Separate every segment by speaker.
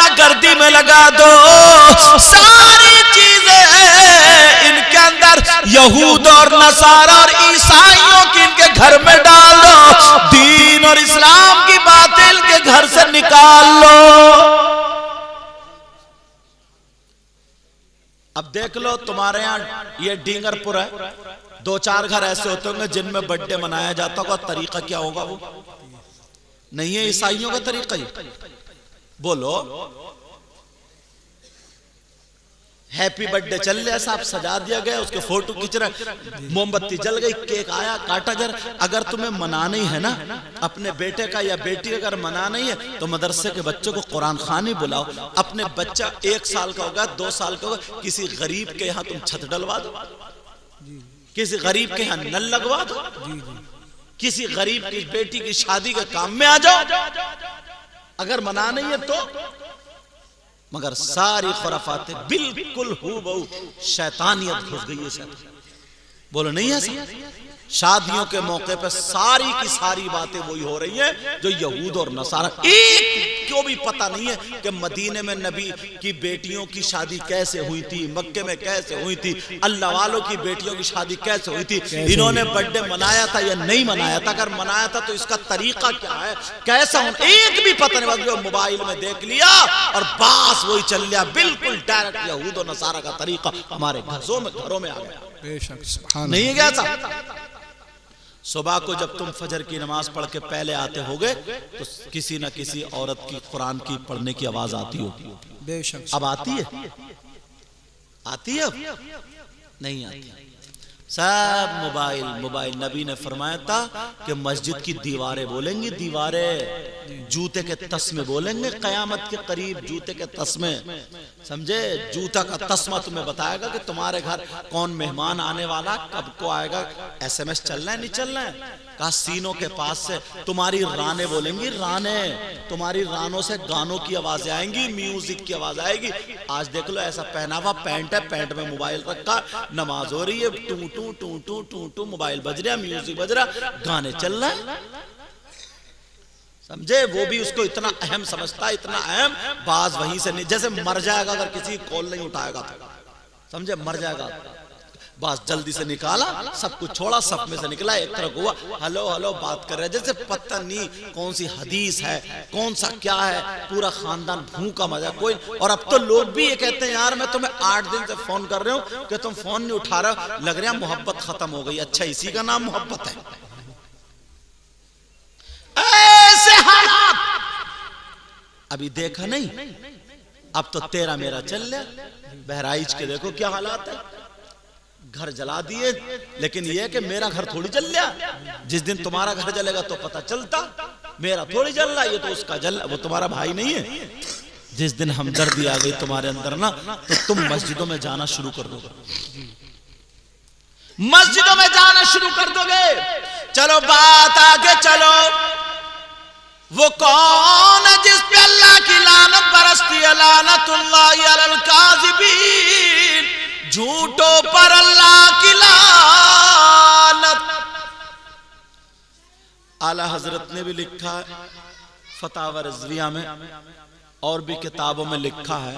Speaker 1: गुंडागर्दी में लगा दो, सारी चीजें इनके अंदर यहूद और नसारा और ईसाइयों की इनके घर में डाल दो, दीन और इस्लाम की बातें इनके घर से निकाल लो। अब देख लो तुम्हारे यहाँ ये डींगरपुर है, 2-4 घर ऐसे होते होंगे जिनमें बर्थडे मनाया जाता होगा, तरीका क्या होगा? वो नहीं है ईसाइयों का तरीका ही। बोलो हैप्पी बर्थडे चल रहा, साहब सजा दिया गया, उसके फोटो खींच रहे, मोमबत्ती जल गई, केक आया, काटा जा रहा। अगर तुम्हें मनाना ही है ना अपने बेटे का या बेटी का, अगर मनाना ही है तो मदरसे के बच्चों को कुरान खानी बुलाओ। अपने बच्चा 1 साल का होगा, 2 साल का होगा, किसी गरीब के यहाँ तुम छत डलवा दो, किसी गरीब के यहाँ नल लगवा दो, किसी गरीब की बेटी की शादी के काम में आ जाओ, अगर मना नहीं है तो। मगर सारी खुराफात बिल्कुल हूबहू शैतानियत घुस गई है। शैतान बोलो नहीं है। शादियों के मौके पर सारी की सारी बातें वही हो रही हैं जो यहूद और नसारा। एक क्यों भी पता नहीं है कि मदीने में नबी की बेटियों की शादी कैसे हुई थी, मक्के में कैसे हुई थी, अल्लाह वालों की बेटियों की शादी कैसे हुई थी, इन्होंने बर्थडे मनाया था या नहीं मनाया था, अगर मनाया था तो इसका तरीका क्या है, कैसा हो, एक भी पता नहीं। जो मोबाइल में देख लिया और बस वही चल लिया, बिल्कुल डायरेक्ट यहूद और नसारा का तरीका हमारे घरों में आ गया। नहीं है क्या साहब? सुबह को जब तुम फजर की नमाज पढ़ के पहले आते होगे तो किसी न किसी औरत की कुरान की पढ़ने की आवाज आती होगी। बेशक अब आती है, आती है, अब नहीं आती। सब मोबाइल। नबी ने फरमाया था कि मस्जिद की दीवारें बोलेंगी, दीवारें जूते के तस्मे बोलेंगे, कयामत के करीब जूते के तस्मे, समझे? जूता का तस्मा तुम्हें बताएगा कि तुम्हारे घर कौन मेहमान आने वाला, कब को आएगा, SMS चलना है नहीं चलना है। कहा सीनों के पास से तुम्हारी रानें बोलेंगी, रानें, तुम्हारी रानों से गानों की आवाजें आएंगी, म्यूजिक की आवाज आएगी। आज देख लो ऐसा पहनावा, पैंट है, पैंट में मोबाइल रखा, नमाज हो रही है, टू टू टू टू टू टू मोबाइल बज रहा, म्यूजिक बज रहा, गाने चल रहा है, समझे? वो भी उसको इतना अहम समझता है, इतना अहम, बाज वहीं से नहीं, जैसे मर जाएगा अगर किसी कॉल नहीं उठाएगा तो, समझे? मर जाएगा, बस जल्दी से निकाला, सब कुछ छोड़ा, सब में से निकला, एक तरफ हुआ, हेलो हेलो बात कर रहे, जैसे पता नहीं कौन सी हदीस है, कौन सा क्या है, पूरा खानदान भूखा मजा कोई। और अब तो लोग भी ये कहते हैं यार मैं तुम्हें 8 दिन से फोन कर रहा हूँ कि तुम फोन नहीं उठा रहे हो, लग रहा है मोहब्बत खत्म हो गई। अच्छा, इसी का नाम मोहब्बत है? ऐसे हालात अभी देखा नहीं, अब तो तेरा मेरा चल रहा। बहराइच के देखो क्या हालात है, घर जला दिए, लेकिन यह कि मेरा घर थोड़ी जल गया। जिस दिन तुम्हारा घर जलेगा तो पता चलता, मेरा थोड़ी जल रहा, ये तो उसका जल, वो तुम्हारा भाई नहीं है। जिस दिन हमदर्दी आ गई तुम्हारे अंदर ना, तो तुम मस्जिदों में जाना शुरू कर दोगे, मस्जिदों में जाना शुरू कर दोगे। चलो बात आगे चलो, वो कौन है जिस पे अल्लाह की लानत बरसती है, लानतुल्लाहि अलल काज़िबीन, झूठों पर अल्लाह की लानत। आला हजरत ने भी लिखा है फतावा रिजविया में, और भी किताबों में लिखा है,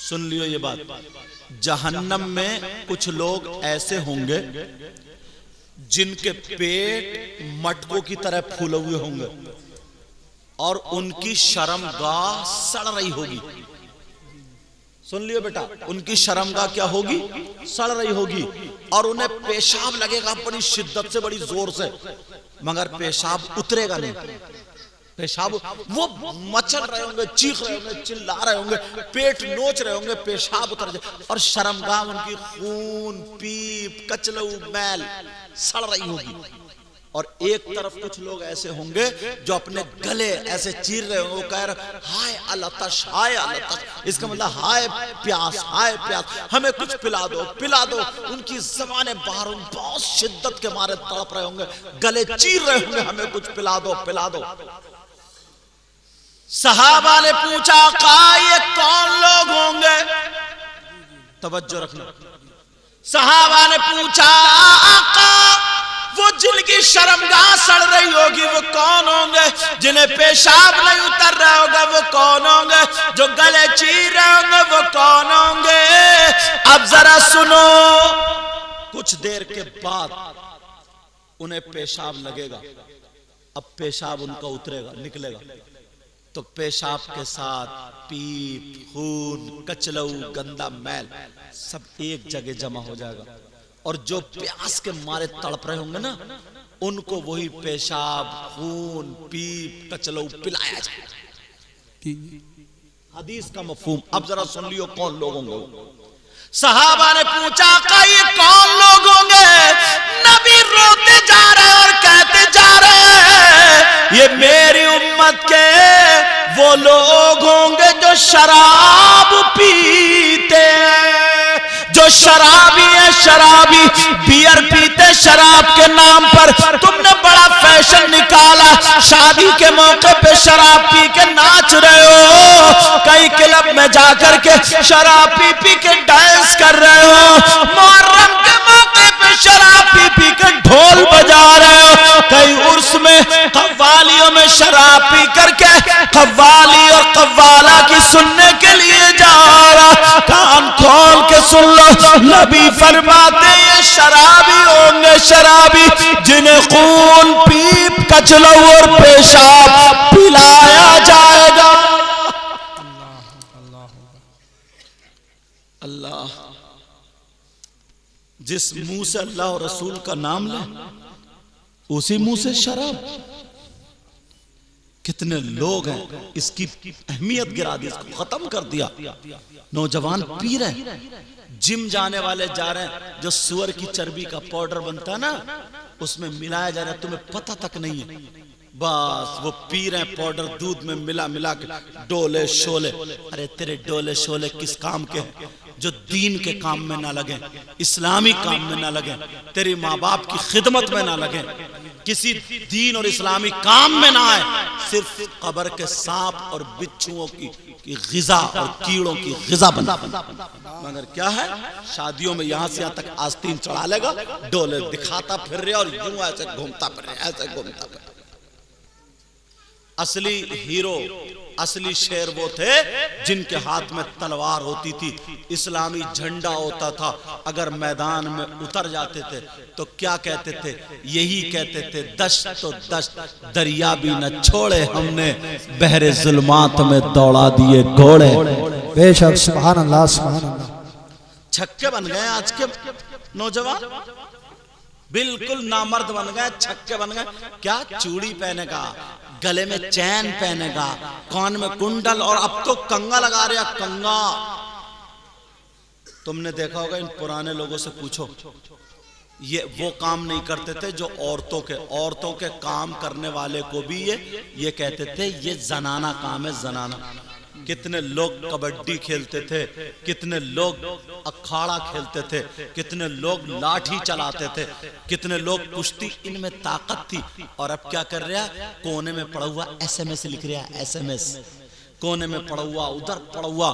Speaker 1: सुन लियो ये बात, जहन्नम में कुछ लोग ऐसे होंगे जिनके पेट मटकों की तरह फूले हुए होंगे और उनकी शर्मगाह सड़ रही होगी। सुन लियो बेटा, उनकी शर्मगाह क्या होगी? सड़ रही होगी, और उन्हें पेशाब लगेगा बड़ी शिद्दत से, बड़ी जोर से, मगर पेशाब उतरेगा नहीं। पेशाब वो मचल रहे होंगे, चीख रहे होंगे, चिल्ला रहे होंगे, पेट नोच रहे होंगे, पेशाब उतर जाए, और शर्मगाह उनकी खून, पीप, कचलू, मैल सड़ रही होगी। और एक तरफ कुछ लोग ऐसे होंगे जो अपने गले ऐसे चीर रहे होंगे, वो कह रहे हाय अलतश, हाय अलतश, इसका मतलब हाय प्यास, हाय प्यास, हमें कुछ पिला दो, पिला दो। उनकी ज़बानें बाहर बहुत शिद्दत के मारे तड़प रहे होंगे, गले चीर रहे होंगे, हमें कुछ पिला दो, पिला दो। सहाबा ने पूछा का ये कौन लोग होंगे? तवज्जो रखना, सहाबा ने पूछा आका वो जिनकी शर्मगाह सड़ रही होगी वो कौन होंगे? जिन्हें पेशाब नहीं उतर रहा होगा वो कौन होंगे? जो गले चीरे होंगे वो कौन होंगे? अब जरा सुनो, कुछ देर के बाद उन्हें पेशाब लगेगा। अब पेशाब उनका उतरेगा, निकलेगा, तो पेशाब के साथ पीप, खून, कचलऊ, गंदा मैल सब एक जगह जमा हो जाएगा। और जो प्यास के मारे तड़प रहे होंगे ना, उनको वही पेशाब, खून, पीप, कचलऊ पिलाया जाएगा। हदीस का मफहूम अब जरा सुन लियो, कौन लोग होंगे? सहाबा ने पूछा कि ये कौन लोग होंगे? नबी रोते जा रहे और कहते जा रहे, ये मेरी उम्मत के वो लोग होंगे जो शराब पीते हैं, जो शराबी है, शराबी बियर पीते शराब के नाम पर। तुमने बड़ा फैशन निकाला, शादी के मौके पे शराब पी के नाच रहे हो, कई क्लब में जाकर के शराब पी पी के डांस कर रहे हो, मुहर्रम के मौके पे शराब पी पी के ढोल बजा रहे हो, कई उर्स में कव्वालियों में शराब पी करके कव्वाली और कव्वाला की सुनने के लिए जा रहा। कान खोल के सुन लो, नबी फरमाते हैं शराबी होंगे, शराबी जिन्हें खून, पीप, कचलऊ और पेशाब पिलाया जाएगा। अल्लाह, जिस मुंह से अल्लाह और रसूल का नाम ले, उसी मुंह से शराब। कितने लोग हैं इसकी अहमियत गिरा दी, इसको खत्म कर दिया। नौजवान पी रहे, जिम जाने वाले जा रहे हैं, जो सुअर की चर्बी का पाउडर बनता है ना, उसमें मिलाया जा रहा है, तुम्हें पता तक नहीं है। बस वो पी रहे हैं पाउडर, दूध में मिला मिला के डोले शोले। अरे तेरे डोले शोले किस काम के हैं? जो दीन के काम में ना लगे, इस्लामी काम में ना लगे, तेरी माँ बाप की खिदमत में ना लगे, किसी दीन और इस्लामी काम में ना आए, सिर्फ कब्र के सांप और बिच्छुओं की ग़िज़ा और कीड़ों की ग़िज़ा बना। मगर क्या है, शादियों में यहां से यहां तक आस्तीन चढ़ा लेगा, डोले दिखाता फिर रहे और यूं ऐसे घूमता फिर रहे, ऐसे घूमता फिर। असली हीरो, असली शेर वो थे जिनके हाथ में तलवार होती थी, इस्लामी झंडा होता था। अगर मैदान में उतर जाते थे तो क्या कहते थे? यही कहते थे, दश्त तो दश्त, दरिया भी न छोड़े हमने, बहरे जुल्मात में दौड़ा दिए घोड़े।
Speaker 2: बेशक, सुभान अल्लाह, सुभान अल्लाह।
Speaker 1: छक्के बन गए आज के नौजवान, बिल्कुल नामर्द बन गए, छक्के बन गए। क्या चूड़ी पहनेगा, गले में चैन पहनेगा, कान में कुंडल, और अब तो कंगा लगा रहे, कंगा। तुमने देखा होगा, इन पुराने लोगों से पूछो, ये वो काम नहीं करते थे जो औरतों के काम करने वाले को भी ये कहते थे ये जनाना काम है, जनाना। कितने लोग कबड्डी खेलते थे, कितने लोग अखाड़ा खेलते थे, कितने लोग लाठी चलाते थे, कितने लोग कुश्ती, इनमें ताकत थी। और अब क्या कर रहा है? कोने में पड़ा हुआ SMS लिख रहा है, SMS कोने में पड़ा हुआ, उधर पड़ा हुआ,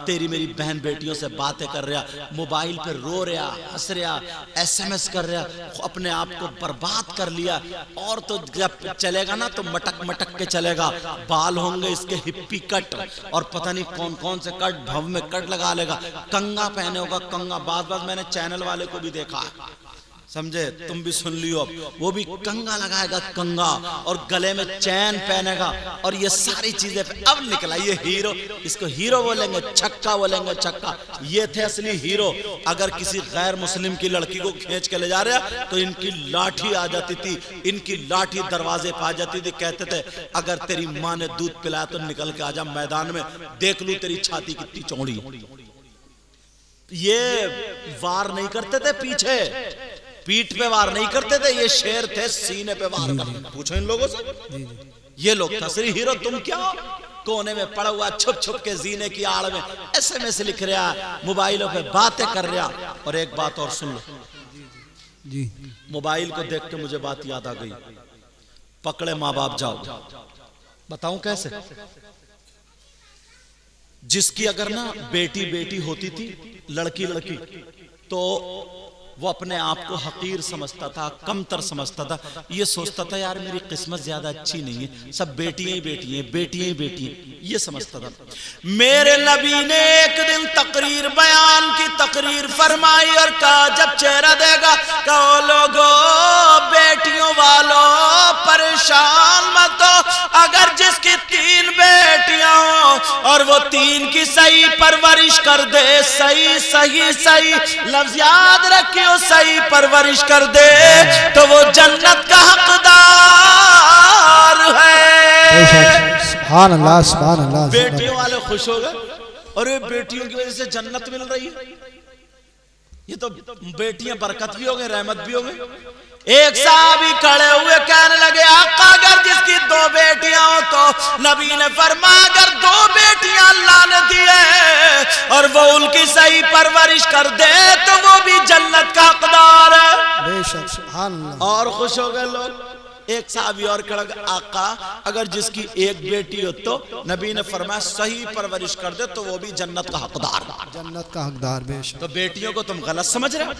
Speaker 1: तेरी मेरी बहन बेटियों से बातें कर रहा, मोबाइल पे रो रहा, हंस रहा, SMS कर रहा, अपने आप को बर्बाद कर लिया। और तो जब चलेगा ना तो मटक मटक के चलेगा, बाल होंगे इसके हिप्पी कट, और पता नहीं कौन कौन से कट, भव में कट लगा लेगा, कंगा पहने होगा, कंगा। बात मैंने चैनल वाले को भी देखा है, समझे? तुम भी सुन लियो, अब वो भी कंगा लगाएगा, कंगा, और गले में चैन पहनेगा, और ये सारी चीजें। अब निकला ये हीरो, इसको हीरो बोलेंगे, छक्का बोलेंगे, छक्का। ये थे असली हीरो। अगर किसी गैर मुस्लिम की लड़की को खींच के ले जा रहे तो इनकी लाठी आ जाती थी, इनकी लाठी दरवाजे पे आ जाती थी। कहते थे अगर तेरी माँ ने दूध पिलाया तो निकल के आजा मैदान में, देख लू तेरी छाती कितनी चौड़ी। ये वार नहीं करते थे पीछे, पीठ पे वार नहीं करते थे, ये शेर थे सीने पे वार करते। पूछो इन लोगों से, ये लोग था असली हीरो। तुम क्या हो? कोने में पड़ा हुआ, छुप छुप के जीने की आड़ में SMS लिख रहा, मोबाइलों पे बातें कर रहा। और एक बात और सुन लो जी, मोबाइल को देख के मुझे बात याद आ गई। पकड़े माँ बाप जाओ, बताऊं कैसे? जिसकी अगर ना बेटी बेटी होती थी, लड़की लड़की, तो वो अपने आप को हकीर समझता था, कमतर समझता था, ये सोचता था यार मेरी किस्मत ज्यादा अच्छी नहीं है, सब बेटियां ही बेटी हैं, बेटियां ही बेटी हैं, ये समझता था। मेरे नबी ने एक दिन तकरीर बयान की, तकरीर फरमाई और कहा जब चेहरा देगा कहो लोगो बेटियों वालों परेशान मत हो, अगर जिसकी 3 बेटियां हो और वो 3 की सही परवरिश कर दे, सही सही सही लफ्ज याद रखियो, सही परवरिश कर दे तो वो जन्नत का हकदार है।
Speaker 2: सुभान अल्लाह सुभान अल्लाह।
Speaker 1: बेटियों वाले खुश हो गए और ये बेटियों की वजह से जन्नत मिल रही है, ये तो बेटियां बरकत भी हो गई, रहमत भी हो गई। एक साहबी खड़े हुए कहने लगे आका अगर जिसकी 2 बेटियां हो तो नबी ने फरमाया अगर 2 बेटियां अल्लाह ने दी है और वो उनकी सही परवरिश कर दे तो वो भी जन्नत का हकदार है।
Speaker 2: बेशक सुभान अल्लाह।
Speaker 1: और खुश हो गए लोग। एक साहबी और खड़ा आका अगर जिसकी 1 बेटी हो तो नबी ने फरमाया सही परवरिश कर दे तो वो भी जन्नत का हकदार।
Speaker 2: जन्नत का हकदार। बेशक।
Speaker 1: तो बेटियों को तुम गलत समझ रहे हो।